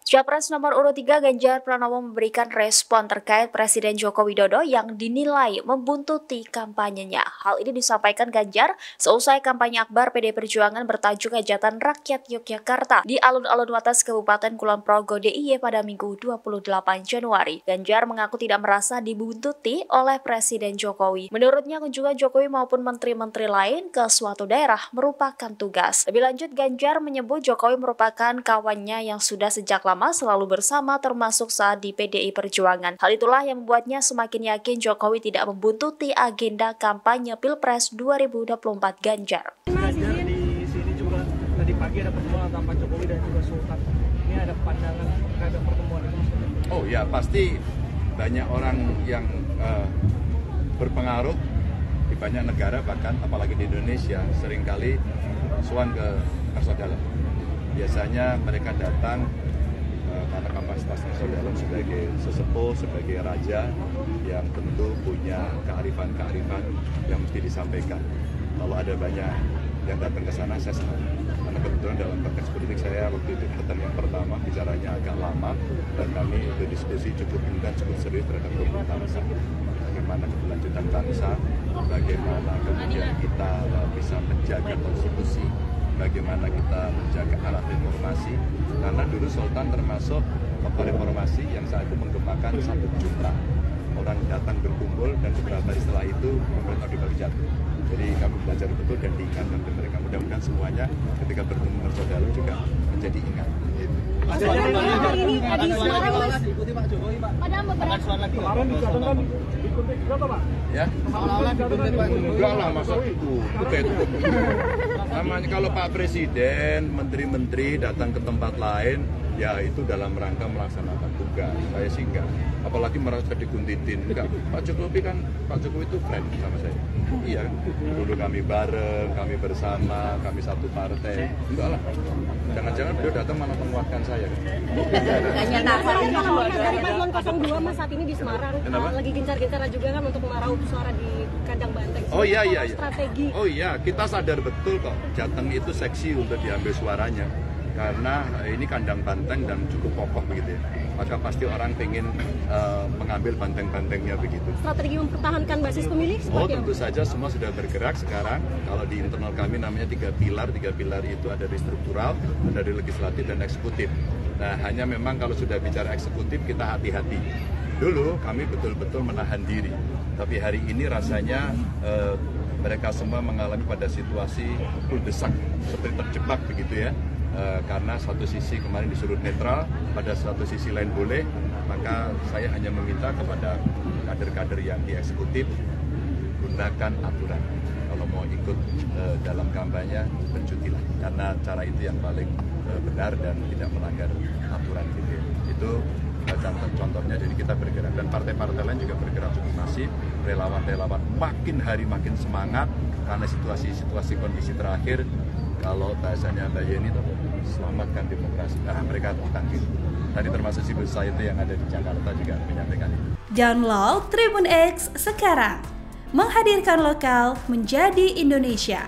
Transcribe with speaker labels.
Speaker 1: Capres nomor urut 3 Ganjar Pranowo memberikan respon terkait Presiden Joko Widodo yang dinilai membuntuti kampanyenya. Hal ini disampaikan Ganjar seusai kampanye akbar PD Perjuangan bertajuk Hajatan Rakyat Yogyakarta di alun-alun Wates Kabupaten Kulon Progo DIY pada Minggu 28 Januari. Ganjar mengaku tidak merasa dibuntuti oleh Presiden Jokowi. Menurutnya kunjungan Jokowi maupun menteri-menteri lain ke suatu daerah merupakan tugas. Lebih lanjut, Ganjar menyebut Jokowi merupakan kawannya yang sudah sejak lama selalu bersama termasuk saat di PDI Perjuangan. Hal itulah yang membuatnya semakin yakin Jokowi tidak membuntuti agenda kampanye Pilpres 2024 Ganjar.
Speaker 2: Ganjar di sini juga tadi pagi ada pertemuan antara Pak Jokowi dan juga Sultan. Ini ada pandangan terhadap pertemuan itu?
Speaker 3: Oh ya, pasti banyak orang yang berpengaruh di banyak negara, bahkan apalagi di Indonesia seringkali suan ke Narso Dalam. Biasanya mereka datang karena kapasitas Narso Dalam sebagai sesepuh, sebagai raja yang tentu punya kearifan-kearifan yang mesti disampaikan. Kalau ada banyak yang datang ke sana, saya senang. Karena kebetulan dalam konteks politik saya waktu itu datang yang pertama, bicaranya agak lama, dan kami berdiskusi cukup intens, cukup serius terhadap problem bangsa. Bagaimana keberlanjutan bangsa, bagaimana kemudian kita bisa menjaga konstitusi, bagaimana kita menjaga arah reformasi, karena dulu Sultan termasuk tokoh reformasi yang saat itu menggemakan 1 juta orang datang berkumpul, dan beberapa hari setelah itu pemerintah dibagi jatuh. Jadi kami belajar betul dan diingatkan ke mereka. Mudah-mudahan semuanya ketika bertemu Narso Dalam juga menjadi ingat.
Speaker 4: Hari ini di Semarang, Mas.
Speaker 2: Ikuti Pak Jokowi, Pak.
Speaker 4: Padahal beberapa
Speaker 2: kemarin dicadangkan dikuntit berapa, Pak?
Speaker 3: Ya?
Speaker 2: Seolah-olah dikuntit, Pak.
Speaker 3: Enggak lah, masa itu namanya kalau Pak Presiden, menteri-menteri datang ke tempat lain, ya itu dalam rangka melaksanakan tugas. Saya sih enggak, apalagi merasa dikuntitin. Enggak, Pak Jokowi itu friend sama saya. Iya, dulu kami bareng, kami bersama, kami satu partai. Enggak lah, jangan-jangan beliau datang malah menguatkan saya.
Speaker 4: dari Paslon 02 Mas saat ini di Semarang lagi gencar-gencar juga kan untuk meraup suara di kandang banteng.
Speaker 3: Oh iya.
Speaker 4: Strategi.
Speaker 3: Oh iya, kita sadar betul kok Jateng itu seksi untuk diambil suaranya. Karena ini kandang banteng dan cukup kokoh begitu ya. Maka pasti orang ingin mengambil banteng-bantengnya begitu.
Speaker 4: Strategi mempertahankan basis pemilih?
Speaker 3: Oh tentu saja semua sudah bergerak sekarang. Kalau di internal kami namanya 3 pilar. 3 pilar itu ada di struktural, ada di legislatif dan eksekutif. Nah hanya memang kalau sudah bicara eksekutif kita hati-hati. Dulu kami betul-betul menahan diri. Tapi hari ini rasanya mereka semua mengalami pada situasi desak seperti terjebak begitu ya. Karena satu sisi kemarin disuruh netral, pada satu sisi lain boleh, maka saya hanya meminta kepada kader-kader yang di eksekutif, gunakan aturan. Kalau mau ikut dalam kampanye, bercutilah. Karena cara itu yang paling benar dan tidak melanggar aturan gitu. Itu contohnya, jadi kita bergerak. Dan partai-partai lain juga bergerak cukup masif, relawan-relawan makin hari makin semangat, karena situasi kondisi terakhir, kalau bahasanya Mbak Yeni itu selamatkan demokrasi. Nah, mereka tangkis. Tadi termasuk civil society yang ada di Jakarta juga menyampaikan itu.
Speaker 5: Download Tribun X sekarang. Menghadirkan lokal menjadi Indonesia.